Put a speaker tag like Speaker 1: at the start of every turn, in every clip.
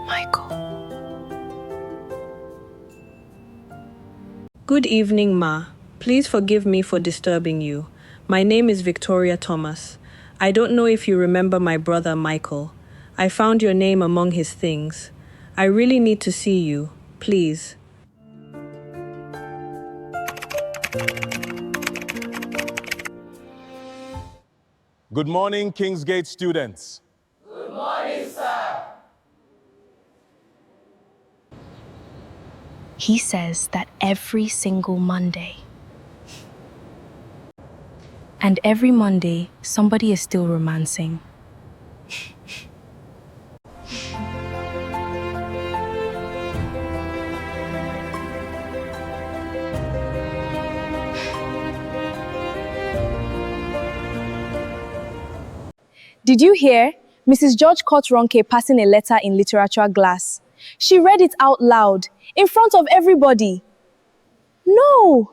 Speaker 1: Michael.
Speaker 2: Good evening, Ma. Please forgive me for disturbing you. My name is Victoria Thomas. I don't know if you remember my brother Michael. I found your name among his things. I really need to see you. Please.
Speaker 3: Good morning, Kingsgate students.
Speaker 4: Good morning, sir.
Speaker 1: He says that every single Monday. And every Monday, somebody is still romancing.
Speaker 5: Did you hear? Mrs. George caught Ronke passing a letter in literature class. She read it out loud, in front of everybody. No!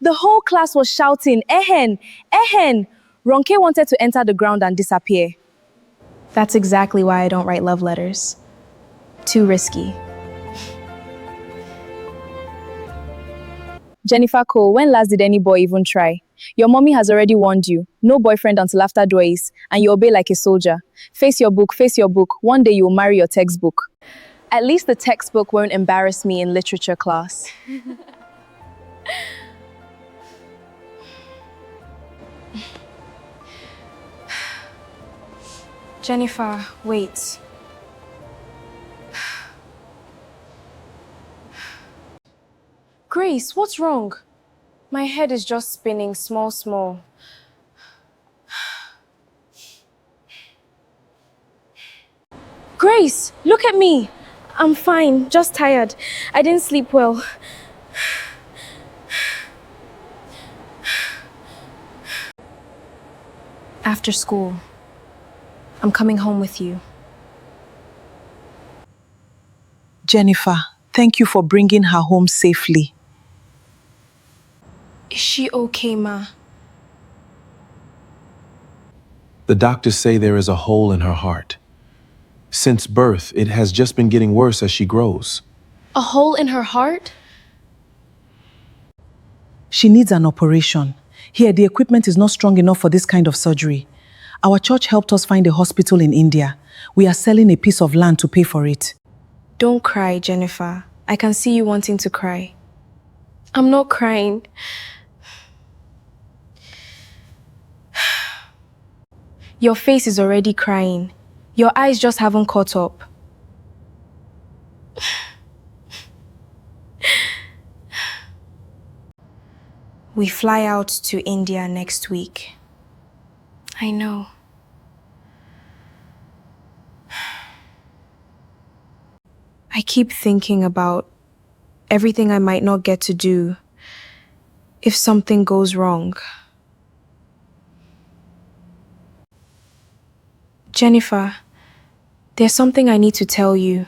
Speaker 5: The whole class was shouting, "Ehen! Ehen!" Ronke wanted to enter the ground and disappear.
Speaker 1: That's exactly why I don't write love letters. Too risky.
Speaker 5: Jennifer Cole, when last did any boy even try? Your mommy has already warned you. No boyfriend until after Dway's, and you obey like a soldier. Face your book, face your book. One day you'll marry your textbook. At least the textbook won't embarrass me in literature class.
Speaker 1: Jennifer, wait.
Speaker 5: Grace, what's wrong? My head is just spinning small. Grace, look at me. I'm fine, just tired. I didn't sleep well.
Speaker 1: After school, I'm coming home with you.
Speaker 6: Jennifer, thank you for bringing her home safely.
Speaker 1: Is she okay, Ma?
Speaker 7: The doctors say there is a hole in her heart. Since birth, it has just been getting worse as she grows.
Speaker 1: A hole in her heart?
Speaker 6: She needs an operation. Here, the equipment is not strong enough for this kind of surgery. Our church helped us find a hospital in India. We are selling a piece of land to pay for it.
Speaker 1: Don't cry, Jennifer. I can see you wanting to cry. I'm not crying. Your face is already crying. Your eyes just haven't caught up. We fly out to India next week. I know. I keep thinking about everything I might not get to do if something goes wrong. Jennifer, there's something I need to tell you.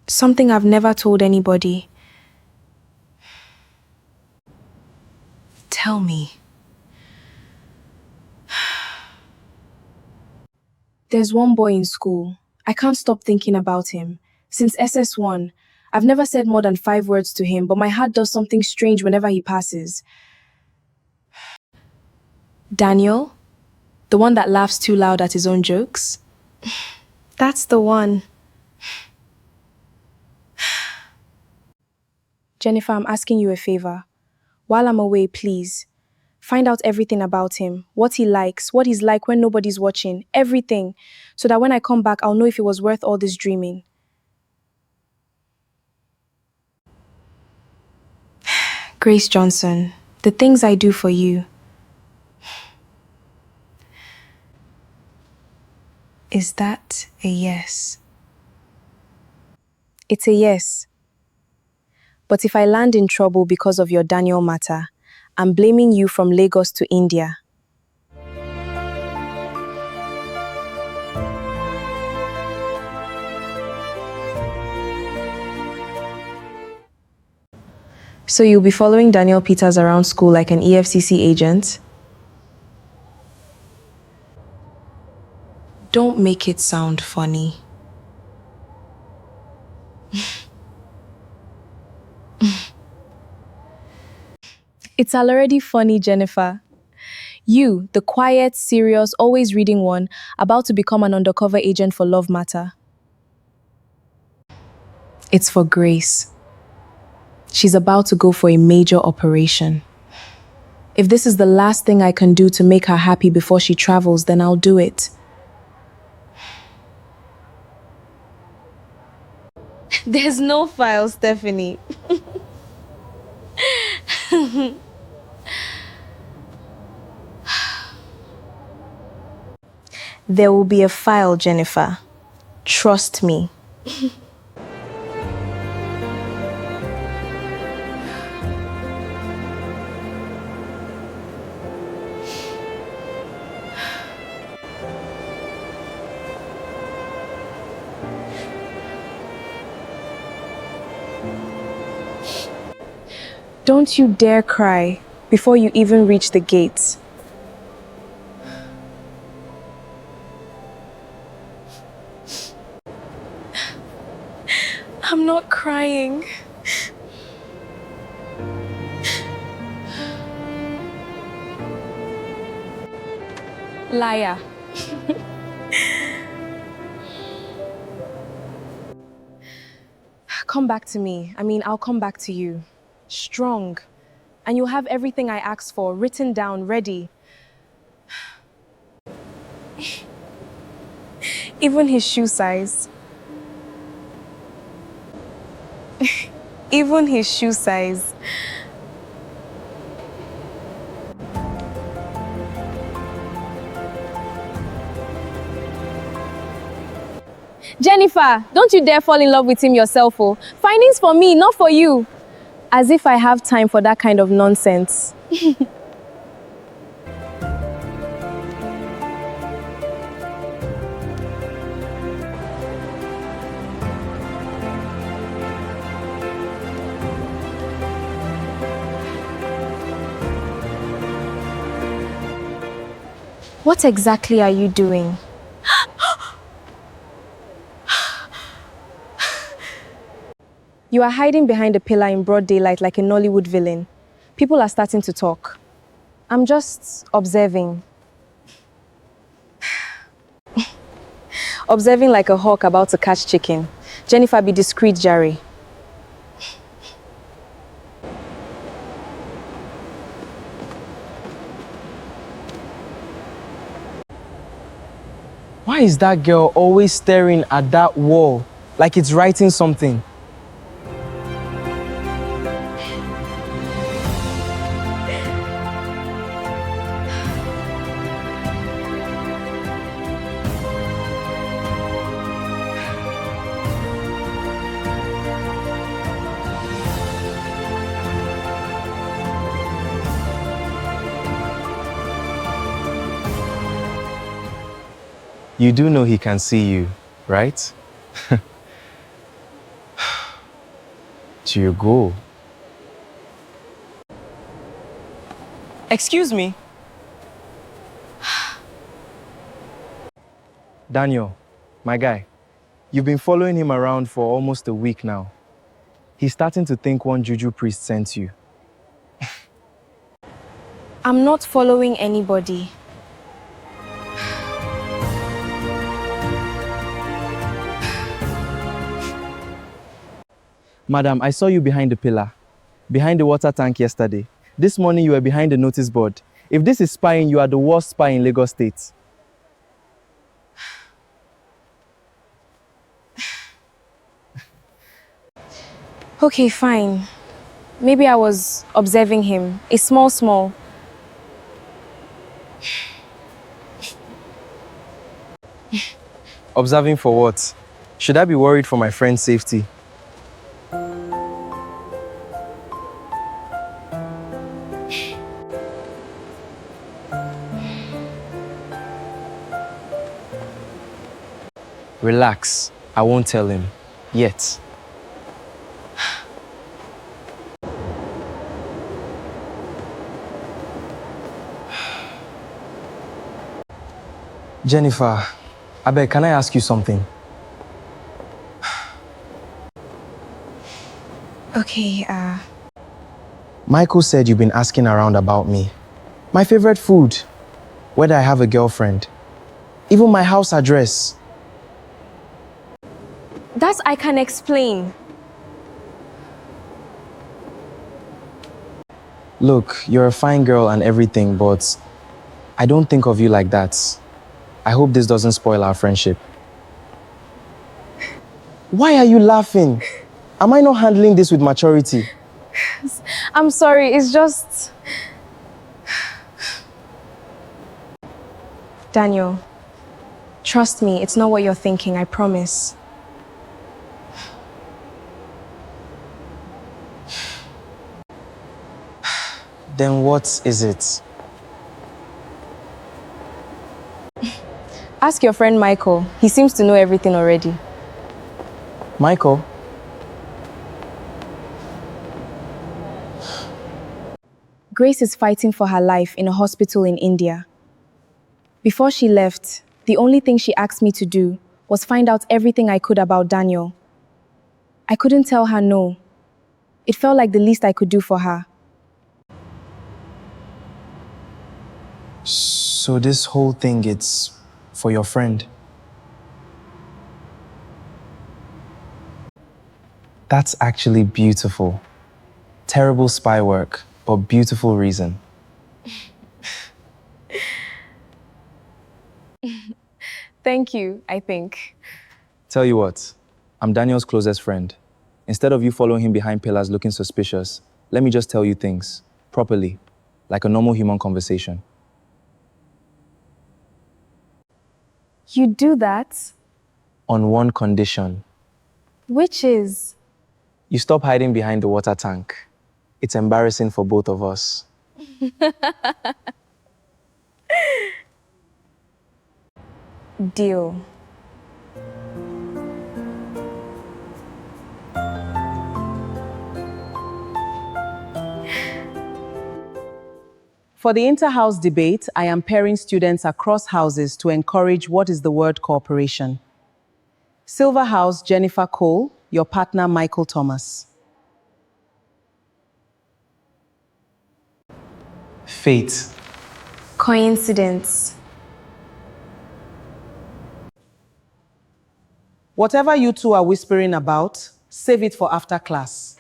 Speaker 1: Something I've never told anybody.
Speaker 6: Tell me.
Speaker 1: There's one boy in school. I can't stop thinking about him. Since SS1, I've never said more than 5 words to him, but my heart does something strange whenever he passes. Daniel? The one that laughs too loud at his own jokes? That's the one. Jennifer, I'm asking you a favor. While I'm away, please, find out everything about him, what he likes, what he's like when nobody's watching, everything, so that when I come back, I'll know if it was worth all this dreaming. Grace Johnson, the things I do for you. Is that a yes?
Speaker 5: It's a yes. But if I land in trouble because of your Daniel matter, I'm blaming you from Lagos to India.
Speaker 1: So you'll be following Daniel Peters around school like an EFCC agent? Don't make it sound funny. It's already funny, Jennifer. You, the quiet, serious, always reading one, about to become an undercover agent for Love Matter. It's for Grace. She's about to go for a major operation. If this is the last thing I can do to make her happy before she travels, then I'll do it. There's no file, Stephanie. There will be a file, Jennifer. Trust me. Don't you dare cry before you even reach the gates. I'm not crying. Liar. Come back to me. I'll come back to you. Strong. And you'll have everything I asked for, written down, ready. Even his shoe size. Even his shoe size. Jennifer, don't you dare fall in love with him yourself, oh. Findings for me, not for you. As if I have time for that kind of nonsense. What exactly are you doing? You are hiding behind a pillar in broad daylight like a Nollywood villain. People are starting to talk. I'm just observing. Observing like a hawk about to catch chicken. Jennifer, be discreet, Jerry.
Speaker 8: Why is that girl always staring at that wall like it's writing something?
Speaker 7: You do know he can see you, right? To your goal.
Speaker 8: Excuse me? Daniel, my guy, you've been following him around for almost a week now. He's starting to think one juju priest sent you.
Speaker 1: I'm not following anybody.
Speaker 8: Madam, I saw you behind the pillar, behind the water tank yesterday. This morning you were behind the notice board. If this is spying, you are the worst spy in Lagos State.
Speaker 1: Okay, fine. Maybe I was observing him. A small.
Speaker 8: Observing for what? Should I be worried for my friend's safety? Relax. I won't tell him. Yet. Jennifer, Abeg, can I ask you something?
Speaker 1: Okay,
Speaker 8: Michael said you've been asking around about me. My favorite food, whether I have a girlfriend, even my house address.
Speaker 1: That I can explain.
Speaker 8: Look, you're a fine girl and everything, but I don't think of you like that. I hope this doesn't spoil our friendship. Why are you laughing? Am I not handling this with maturity?
Speaker 1: I'm sorry, it's just... Daniel, trust me, it's not what you're thinking, I promise.
Speaker 8: Then what is it?
Speaker 1: Ask your friend Michael. He seems to know everything already.
Speaker 8: Michael?
Speaker 1: Grace is fighting for her life in a hospital in India. Before she left, the only thing she asked me to do was find out everything I could about Daniel. I couldn't tell her no. It felt like the least I could do for her.
Speaker 8: So this whole thing, it's for your friend? That's actually beautiful. Terrible spy work, but beautiful reason.
Speaker 1: Thank you, I think.
Speaker 8: Tell you what, I'm Daniel's closest friend. Instead of you following him behind pillars looking suspicious, let me just tell you things, properly, like a normal human conversation.
Speaker 1: You do that?
Speaker 8: On one condition.
Speaker 1: Which is?
Speaker 8: You stop hiding behind the water tank. It's embarrassing for both of us.
Speaker 1: Deal.
Speaker 6: For the inter-house debate, I am pairing students across houses to encourage what is the word cooperation. Silver House, Jennifer Cole, your partner Michael Thomas.
Speaker 8: Fate.
Speaker 1: Coincidence.
Speaker 6: Whatever you two are whispering about, save it for after class.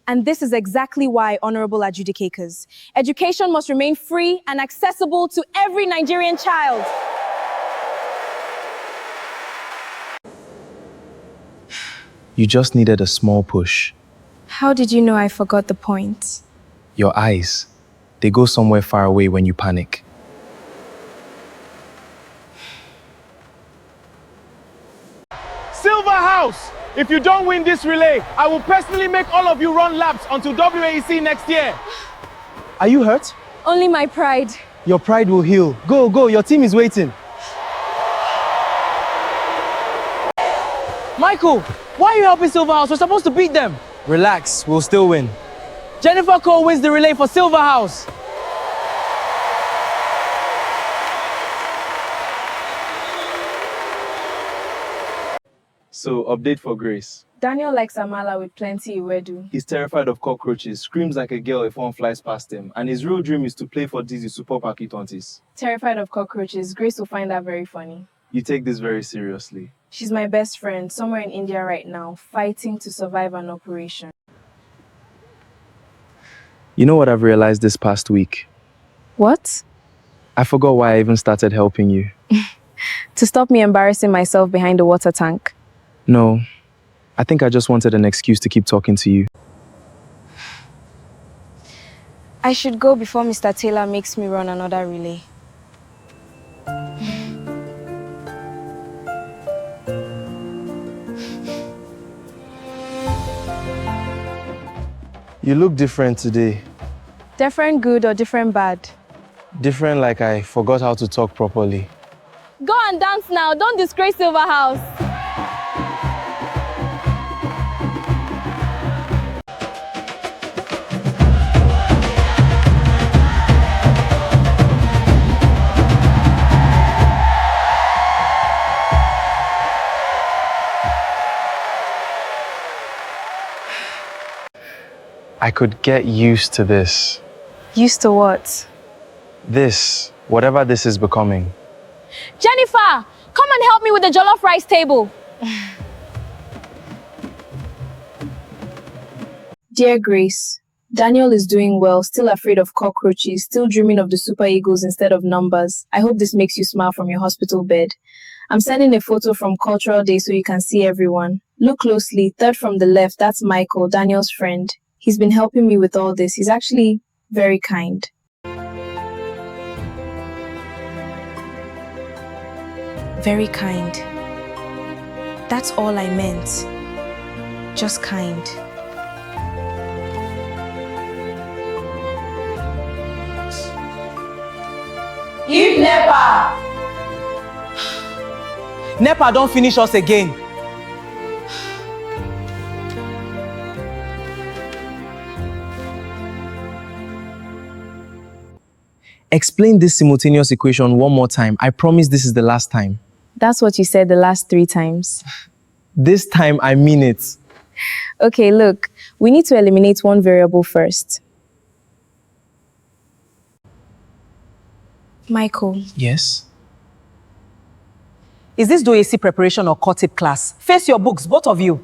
Speaker 1: And this is exactly why, honorable adjudicators, education must remain free and accessible to every Nigerian child.
Speaker 8: You just needed a small push.
Speaker 1: How did you know I forgot the point?
Speaker 8: Your eyes, they go somewhere far away when you panic.
Speaker 9: Silver House! If you don't win this relay, I will personally make all of you run laps until WAEC next year.
Speaker 8: Are you hurt?
Speaker 1: Only my pride.
Speaker 8: Your pride will heal. Go, go, your team is waiting.
Speaker 10: Michael, why are you helping Silver House? We're supposed to beat them.
Speaker 8: Relax, we'll still win.
Speaker 10: Jennifer Cole wins the relay for Silver House.
Speaker 8: So, update for Grace.
Speaker 1: Daniel likes Amala with plenty iwedu.
Speaker 8: He's terrified of cockroaches, screams like a girl if one flies past him, and his real dream is to play for Dizzy Super Parky Tontis.
Speaker 1: Terrified of cockroaches, Grace will find that very funny.
Speaker 8: You take this very seriously.
Speaker 1: She's my best friend, somewhere in India right now, fighting to survive an operation.
Speaker 8: You know what I've realized this past week?
Speaker 1: What?
Speaker 8: I forgot why I even started helping you.
Speaker 1: To stop me embarrassing myself behind the water tank.
Speaker 8: No, I think I just wanted an excuse to keep talking to you.
Speaker 1: I should go before Mr. Taylor makes me run another relay.
Speaker 8: You look different today.
Speaker 1: Different good or different bad?
Speaker 8: Different like I forgot how to talk properly.
Speaker 1: Go and dance now, don't disgrace Silver House.
Speaker 8: I could get used to this.
Speaker 1: Used to what?
Speaker 8: This, whatever this is becoming.
Speaker 5: Jennifer, come and help me with the jollof rice table.
Speaker 1: Dear Grace, Daniel is doing well, still afraid of cockroaches, still dreaming of the super eagles instead of numbers. I hope this makes you smile from your hospital bed. I'm sending a photo from Cultural Day so you can see everyone. Look closely, third from the left, that's Michael, Daniel's friend. He's been helping me with all this. He's actually very kind. Very kind. That's all I meant. Just kind.
Speaker 4: Give NEPA!
Speaker 10: NEPA don't finish us again.
Speaker 8: Explain this simultaneous equation one more time. I promise this is the last time.
Speaker 1: That's what you said the last 3 times.
Speaker 8: This time, I mean it.
Speaker 1: Okay, look, we need to eliminate one variable first. Michael.
Speaker 8: Yes?
Speaker 6: Is this DOAC preparation or core-tip class? Face your books, both of you.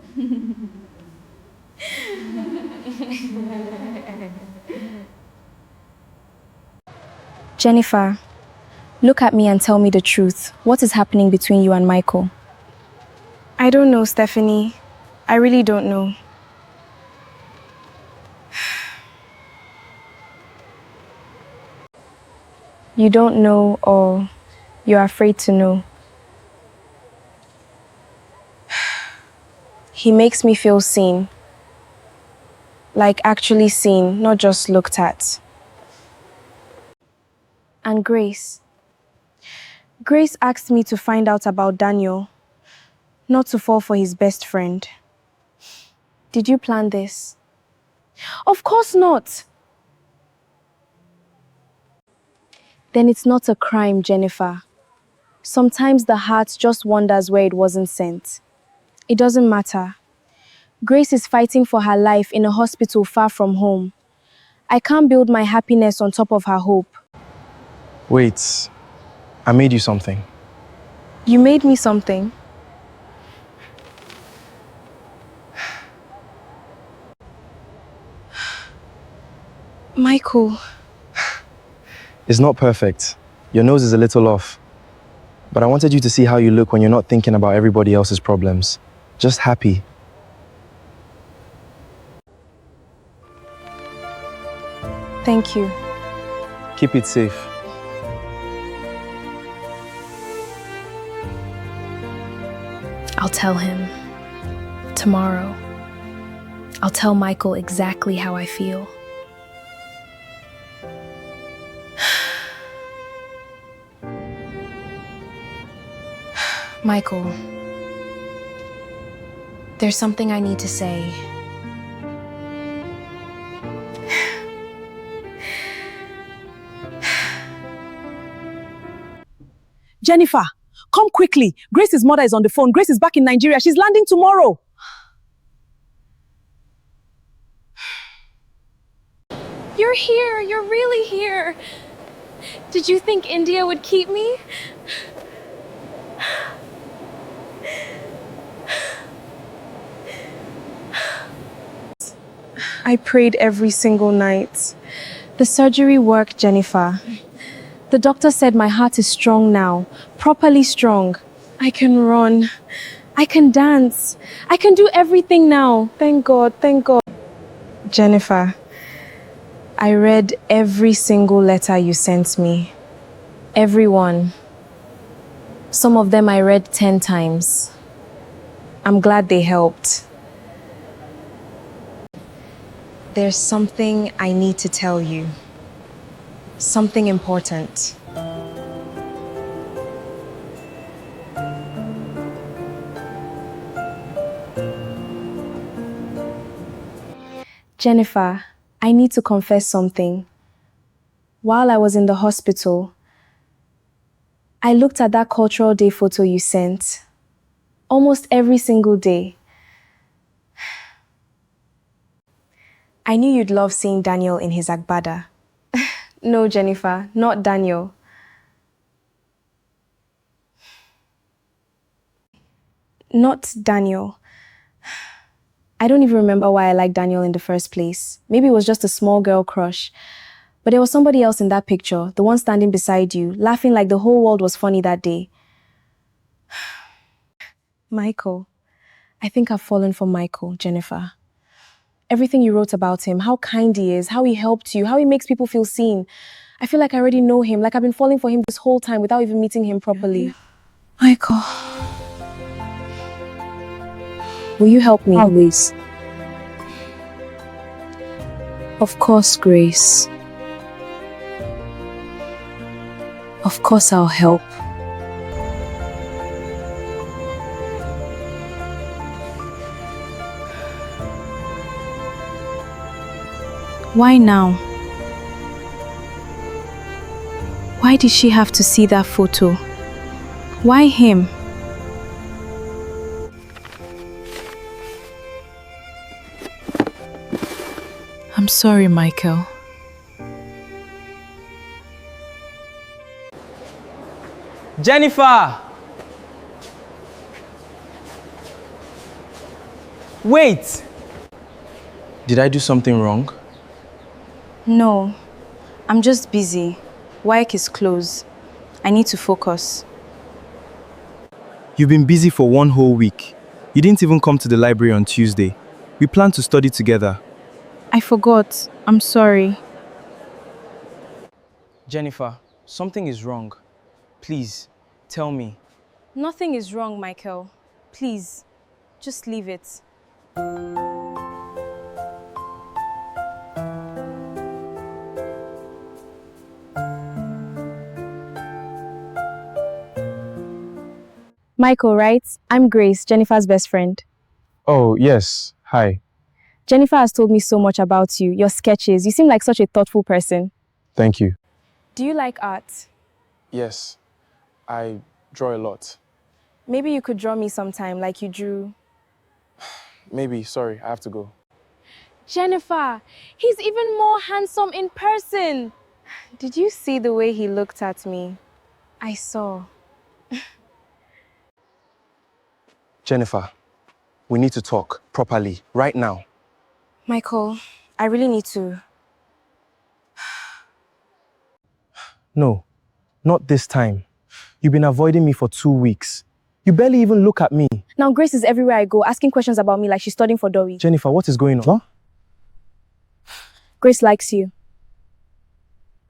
Speaker 1: Jennifer, look at me and tell me the truth. What is happening between you and Michael? I don't know, Stephanie. I really don't know. You don't know, or you're afraid to know. He makes me feel seen. Like actually seen, not just looked at. And Grace. Grace asked me to find out about Daniel, not to fall for his best friend. Did you plan this? Of course not. Then it's not a crime, Jennifer. Sometimes the heart just wonders where it wasn't sent. It doesn't matter. Grace is fighting for her life in a hospital far from home. I can't build my happiness on top of her hope.
Speaker 8: Wait, I made you something.
Speaker 1: You made me something. Michael.
Speaker 8: It's not perfect. Your nose is a little off. But I wanted you to see how you look when you're not thinking about everybody else's problems. Just happy.
Speaker 1: Thank you.
Speaker 8: Keep it safe.
Speaker 1: I'll tell him. Tomorrow. I'll tell Michael exactly how I feel. Michael, there's something I need to say.
Speaker 6: Jennifer, come quickly. Grace's mother is on the phone. Grace is back in Nigeria. She's landing tomorrow.
Speaker 1: You're here. You're really here. Did you think India would keep me? I prayed every single night. The surgery worked, Jennifer. The doctor said my heart is strong now, properly strong. I can run. I can dance. I can do everything now. Thank God, thank God. Jennifer, I read every single letter you sent me. Every one. Some of them I read 10 times. I'm glad they helped. There's something I need to tell you. Something important. Jennifer, I need to confess something. While I was in the hospital, I looked at that Cultural Day photo you sent. Almost every single day. I knew you'd love seeing Daniel in his agbada. No, Jennifer, not Daniel. Not Daniel. I don't even remember why I liked Daniel in the first place. Maybe it was just a small girl crush. But there was somebody else in that picture, the one standing beside you, laughing like the whole world was funny that day. Michael. I think I've fallen for Michael, Jennifer. Everything you wrote about him, how kind he is, how he helped you, how he makes people feel seen. I feel like I already know him, like I've been falling for him this whole time without even meeting him properly. Michael. Will you help me?
Speaker 5: Always. Of course, Grace. Of course, I'll help. Why now? Why did she have to see that photo? Why him? I'm sorry, Michael.
Speaker 10: Jennifer! Wait!
Speaker 8: Did I do something wrong?
Speaker 5: No, I'm just busy. Work is closed. I need to focus.
Speaker 8: You've been busy for 1 whole week. You didn't even come to the library on Tuesday. We planned to study together.
Speaker 5: I forgot. I'm sorry.
Speaker 8: Jennifer, something is wrong. Please, tell me.
Speaker 5: Nothing is wrong, Michael. Please, just leave it.
Speaker 1: Michael, right? I'm Grace, Jennifer's best friend.
Speaker 7: Oh, yes. Hi.
Speaker 1: Jennifer has told me so much about you, your sketches. You seem like such a thoughtful person.
Speaker 7: Thank you.
Speaker 1: Do you like art?
Speaker 7: Yes, I draw a lot.
Speaker 1: Maybe you could draw me sometime like you drew.
Speaker 7: Maybe, sorry, I have to go.
Speaker 1: Jennifer, he's even more handsome in person. Did you see the way he looked at me? I saw.
Speaker 8: Jennifer, we need to talk properly right now.
Speaker 1: Michael, I really need to.
Speaker 8: No, not this time. You've been avoiding me for 2 weeks. You barely even look at me.
Speaker 1: Now Grace is everywhere I go, asking questions about me like she's studying for Dory.
Speaker 8: Jennifer, what is going on? What?
Speaker 1: Grace likes you.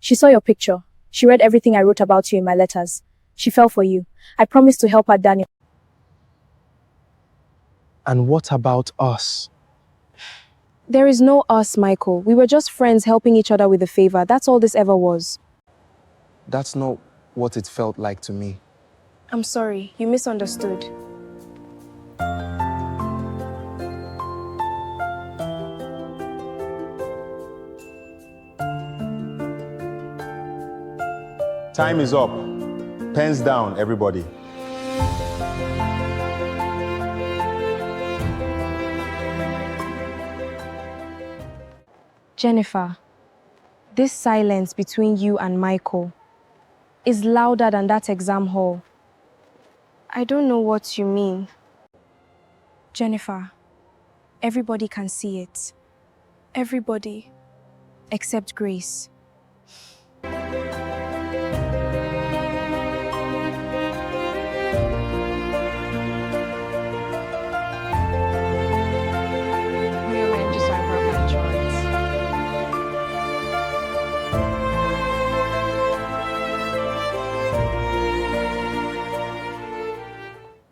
Speaker 1: She saw your picture. She read everything I wrote about you in my letters. She fell for you. I promised to help her, Daniel.
Speaker 8: And what about us?
Speaker 1: There is no us, Michael. We were just friends helping each other with a favor. That's all this ever was.
Speaker 8: That's not what it felt like to me.
Speaker 1: I'm sorry. You misunderstood.
Speaker 3: Time is up. Pens down, everybody.
Speaker 1: Jennifer, this silence between you and Michael is louder than that exam hall. I don't know what you mean. Jennifer, everybody can see it. Everybody, except Grace.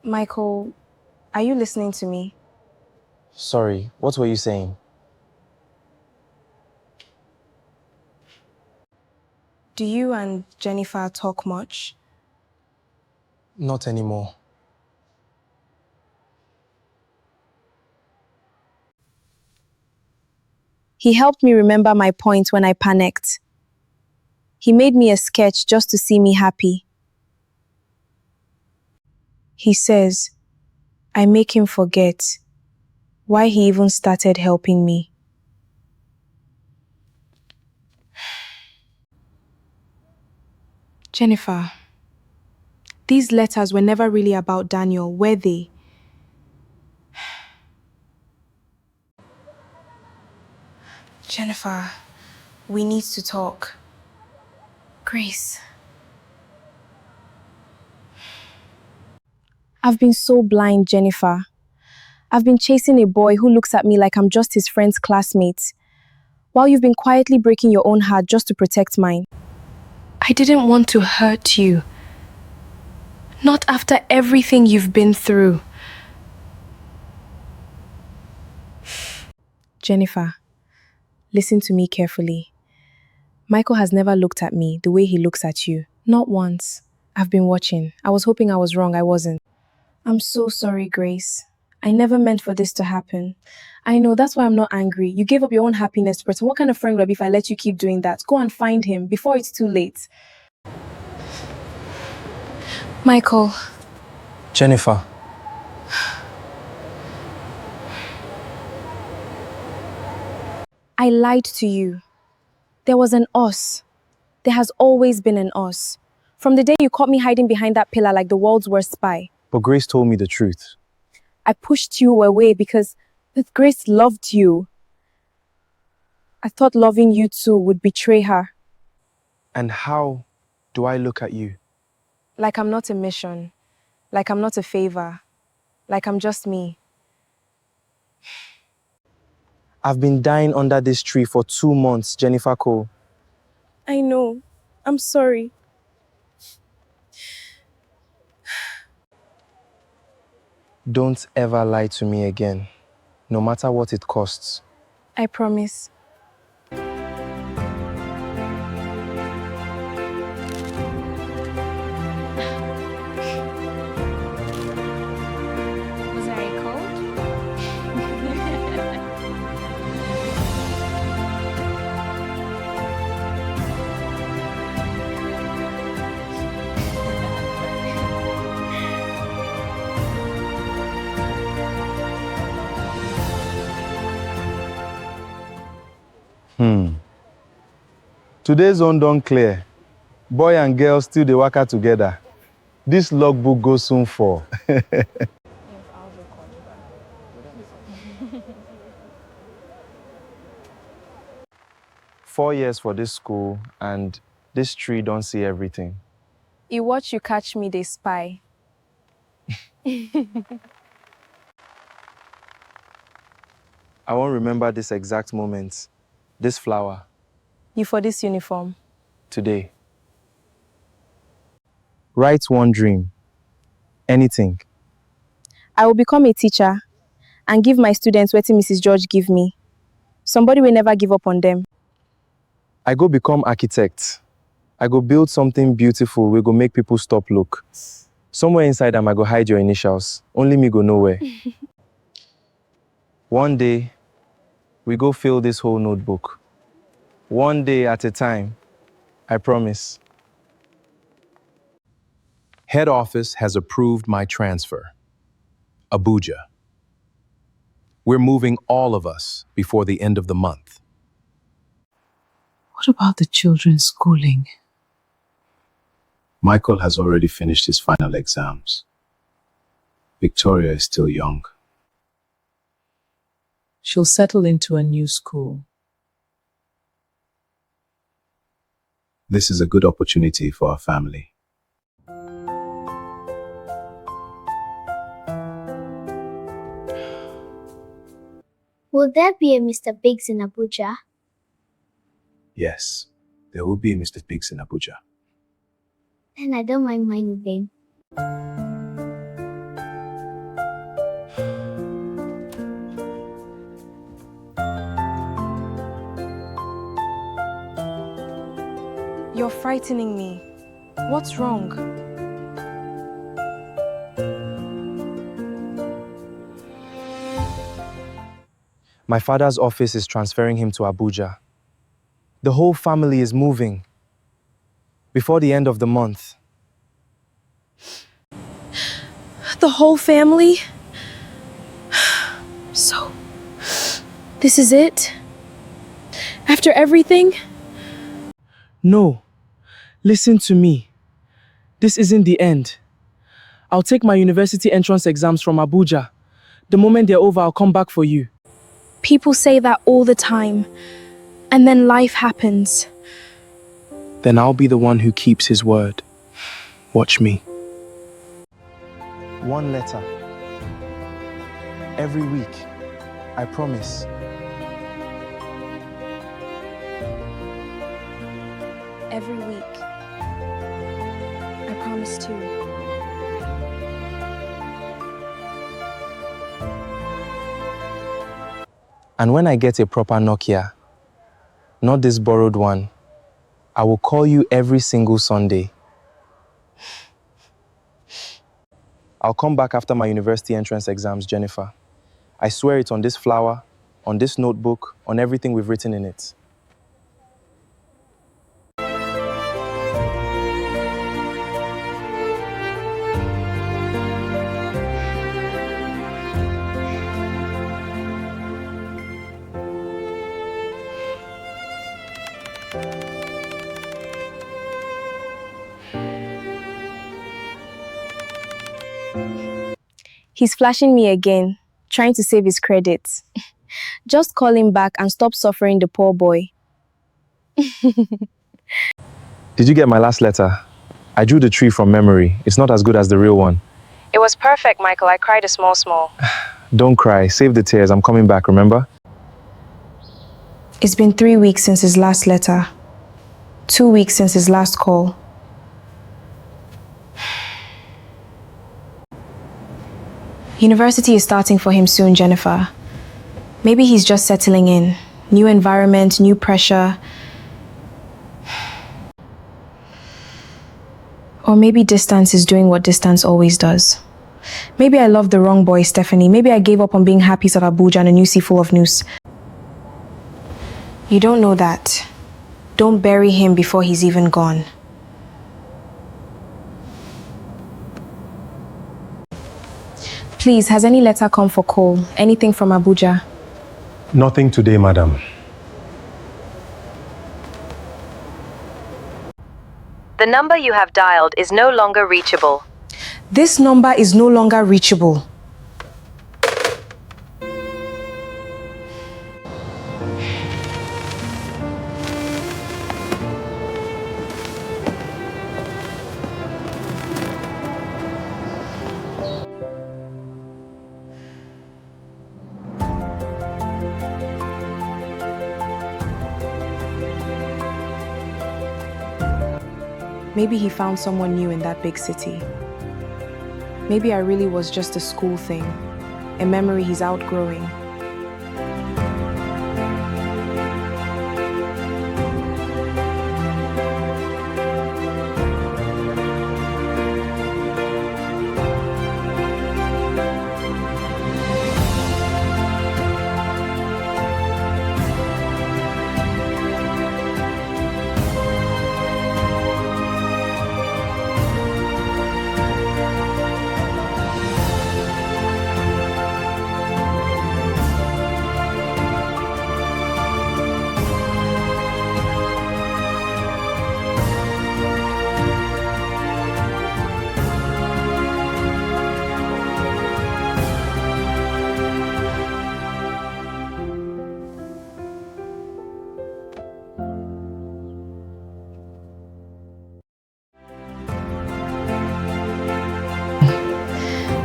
Speaker 1: Michael, are you listening to me?
Speaker 8: Sorry, what were you saying?
Speaker 1: Do you and Jennifer talk much?
Speaker 8: Not anymore.
Speaker 1: He helped me remember my point when I panicked. He made me a sketch just to see me happy. He says, I make him forget why he even started helping me. Jennifer, these letters were never really about Daniel, were they? Jennifer, we need to talk. Grace. I've been so blind, Jennifer. I've been chasing a boy who looks at me like I'm just his friend's classmate, while you've been quietly breaking your own heart just to protect mine. I didn't want to hurt you. Not after everything you've been through. Jennifer, listen to me carefully. Michael has never looked at me the way he looks at you. Not once. I've been watching. I was hoping I was wrong. I wasn't. I'm so sorry, Grace. I never meant for this to happen. I know, that's why I'm not angry. You gave up your own happiness to pretend. What kind of friend would I be if I let you keep doing that? Go and find him before it's too late. Michael.
Speaker 8: Jennifer.
Speaker 1: I lied to you. There was an us. There has always been an us. From the day you caught me hiding behind that pillar like the world's worst spy.
Speaker 8: But Grace told me the truth.
Speaker 1: I pushed you away because Grace loved you. I thought loving you too would betray her.
Speaker 8: And how do I look at you?
Speaker 1: Like I'm not a mission. Like I'm not a favor. Like I'm just me.
Speaker 8: I've been dying under this tree for 2 months, Jennifer Cole.
Speaker 1: I know. I'm sorry.
Speaker 8: Don't ever lie to me again, no matter what it costs.
Speaker 1: I promise.
Speaker 5: Was I cold?
Speaker 3: Today's own done clear. Boy and girl still dey waka together. This logbook goes soon for.
Speaker 8: 4 years for this school, and this tree don't see everything.
Speaker 1: You watch you catch me, they spy.
Speaker 8: I won't remember this exact moment, this flower,
Speaker 1: You for this uniform.
Speaker 8: today. Write one dream. Anything.
Speaker 1: I will become a teacher and give my students what Mrs. George give me. Somebody will never give up on them.
Speaker 8: I go become architect. I go build something beautiful. We go make people stop look. Somewhere inside them, I go hide your initials. Only me go nowhere. One day, we go fill this whole notebook. One day at a time. I promise.
Speaker 7: Head office has approved my transfer. Abuja. We're moving all of us before the end of the month.
Speaker 6: What about the children's schooling?
Speaker 7: Michael has already finished his final exams. Victoria is still young.
Speaker 6: She'll settle into a new school.
Speaker 7: This is a good opportunity for our family.
Speaker 11: Will there be a Mr. Biggs in Abuja?
Speaker 7: Yes, there will be a Mr. Biggs in Abuja.
Speaker 11: Then I don't mind my name.
Speaker 1: You're frightening me. What's wrong?
Speaker 8: My father's office is transferring him to Abuja. The whole family is moving. Before the end of the month.
Speaker 1: The whole family? So, this is it? After everything?
Speaker 8: No. Listen to me.
Speaker 10: This isn't the end. I'll take my university entrance exams from Abuja. The moment they're over, I'll come back for you.
Speaker 1: People say that all the time, and then life happens.
Speaker 10: Then I'll be the one who keeps his word. Watch me.
Speaker 8: One letter. Every week. I promise.
Speaker 1: Every week. I promise too.
Speaker 8: And when I get a proper Nokia, not this borrowed one, I will call you every single Sunday. I'll come back after my university entrance exams, Jennifer. I swear it's on this flower, on this notebook, on everything we've written in it.
Speaker 1: He's flashing me again, trying to save his credits. Just call him back and stop suffering the poor boy.
Speaker 8: Did you get my last letter? I drew the tree from memory. It's not as good as the real one.
Speaker 1: It was perfect, Michael. I cried a small.
Speaker 8: Don't cry. Save the tears. I'm coming back, remember?
Speaker 1: It's been 3 weeks since his last letter. 2 weeks since his last call. University is starting for him soon, Jennifer. Maybe he's just settling in. New environment, new pressure. Or maybe distance is doing what distance always does. Maybe I loved the wrong boy, Stephanie. Maybe I gave up on being happy at Abuja and a new sea full of news. You don't know that. Don't bury him before he's even gone. Please, has any letter come for Cole? Anything from Abuja?
Speaker 3: Nothing today, madam.
Speaker 12: The number you have dialed is no longer reachable.
Speaker 1: This number is no longer reachable. Maybe he found someone new in that big city. Maybe I really was just a school thing, a memory he's outgrowing.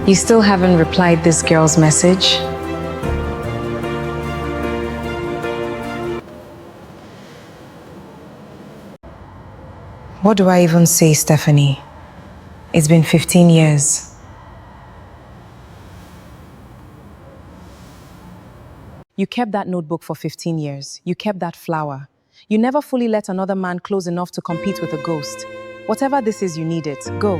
Speaker 1: You still haven't replied this girl's message? What do I even say, Stephanie? It's been 15 years.
Speaker 6: You kept that notebook for 15 years. You kept that flower. You never fully let another man close enough to compete with a ghost. Whatever this is, you need it. Go.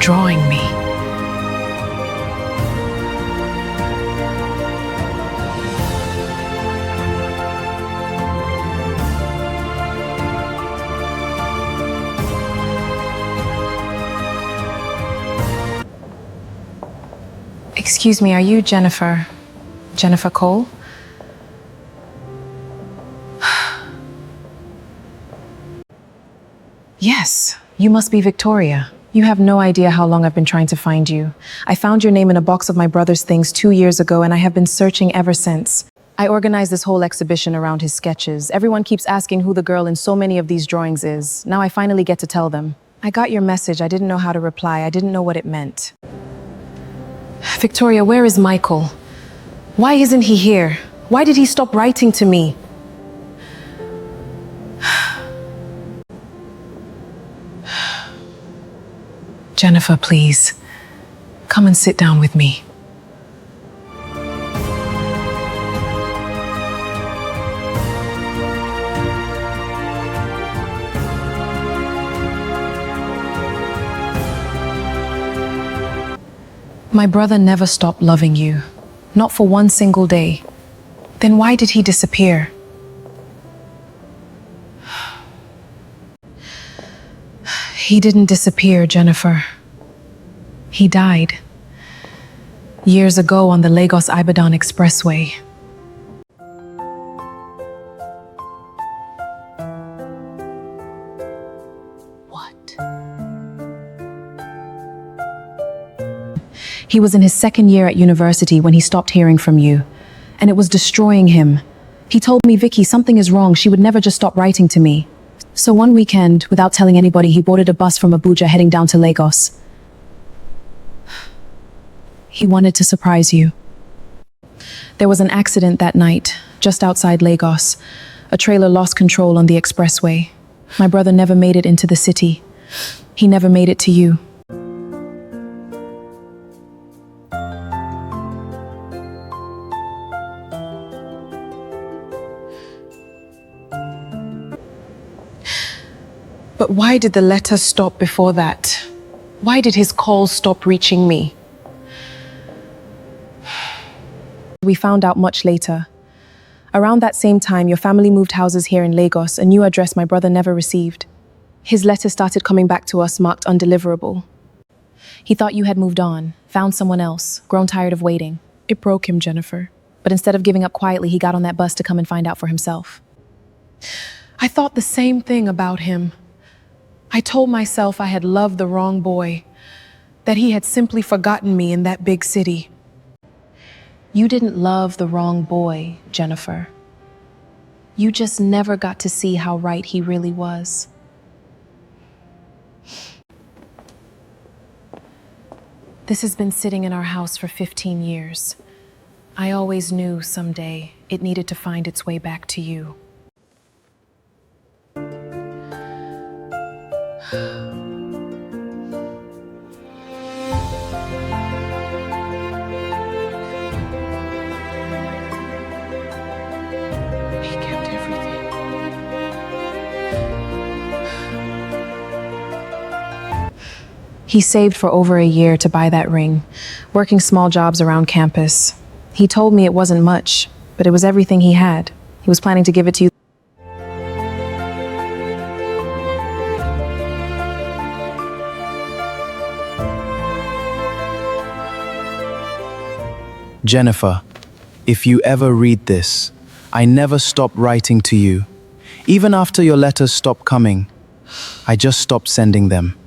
Speaker 2: withdrawing me.
Speaker 1: Excuse me, are you Jennifer? Jennifer Cole? Yes, you must be Victoria. You have no idea how long I've been trying to find you. I found your name in a box of my brother's things 2 years ago, and I have been searching ever since. I organized this whole exhibition around his sketches. Everyone keeps asking who the girl in so many of these drawings is. Now I finally get to tell them. I got your message. I didn't know how to reply. I didn't know what it meant. Victoria, where is Michael? Why isn't he here? Why did he stop writing to me? Jennifer, please, come and sit down with me. My brother never stopped loving you, not for one single day. Then why did he disappear? He didn't disappear, Jennifer. He died. Years ago on the Lagos-Ibadan Expressway. What? He was in his second year at university when he stopped hearing from you, and it was destroying him. He told me, Vicky, something is wrong. She would never just stop writing to me. So one weekend, without telling anybody, he boarded a bus from Abuja heading down to Lagos. He wanted to surprise you. There was an accident that night, just outside Lagos. A trailer lost control on the expressway. My brother never made it into the city. He never made it to you. But why did the letter stop before that? Why did his calls stop reaching me? We found out much later. Around that same time, your family moved houses here in Lagos, a new address my brother never received. His letters started coming back to us marked undeliverable. He thought you had moved on, found someone else, grown tired of waiting. It broke him, Jennifer. But instead of giving up quietly, he got on that bus to come and find out for himself. I thought the same thing about him. I told myself I had loved the wrong boy, that he had simply forgotten me in that big city. You didn't love the wrong boy, Jennifer. You just never got to see how right he really was. This has been sitting in our house for 15 years. I always knew someday it needed to find its way back to you. He kept everything. He saved for over a year to buy that ring, working small jobs around campus. He told me it wasn't much, but it was everything he had. He was planning to give it to you.
Speaker 7: Jennifer, if you ever read this, I never stopped writing to you. Even after your letters stopped coming, I just stopped sending them.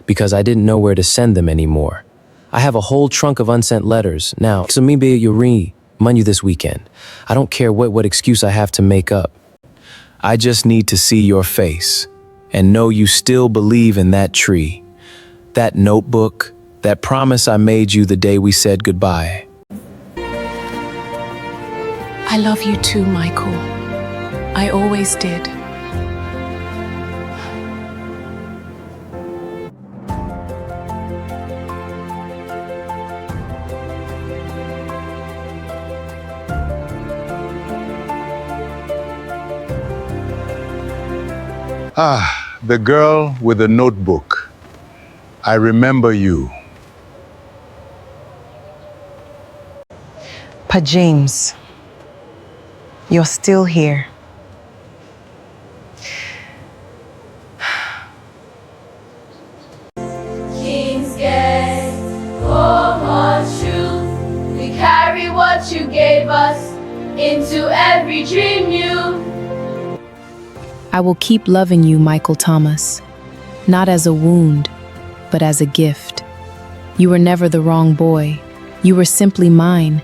Speaker 13: Because I didn't know where to send them anymore. I have a whole trunk of unsent letters now. So maybe you'll read you this weekend. I don't care what excuse I have to make up.
Speaker 7: I just need to see your face and know you still believe in that tree, that notebook, that promise I made you the day we said goodbye.
Speaker 1: I love you too, Michael. I always did.
Speaker 3: The girl with the notebook. I remember you.
Speaker 6: Pa James, you're still here.
Speaker 4: King's guest, home of truth. We carry what you gave us into every dream you.
Speaker 1: I will keep loving you, Michael Thomas, not as a wound, but as a gift. You were never the wrong boy. You were simply mine,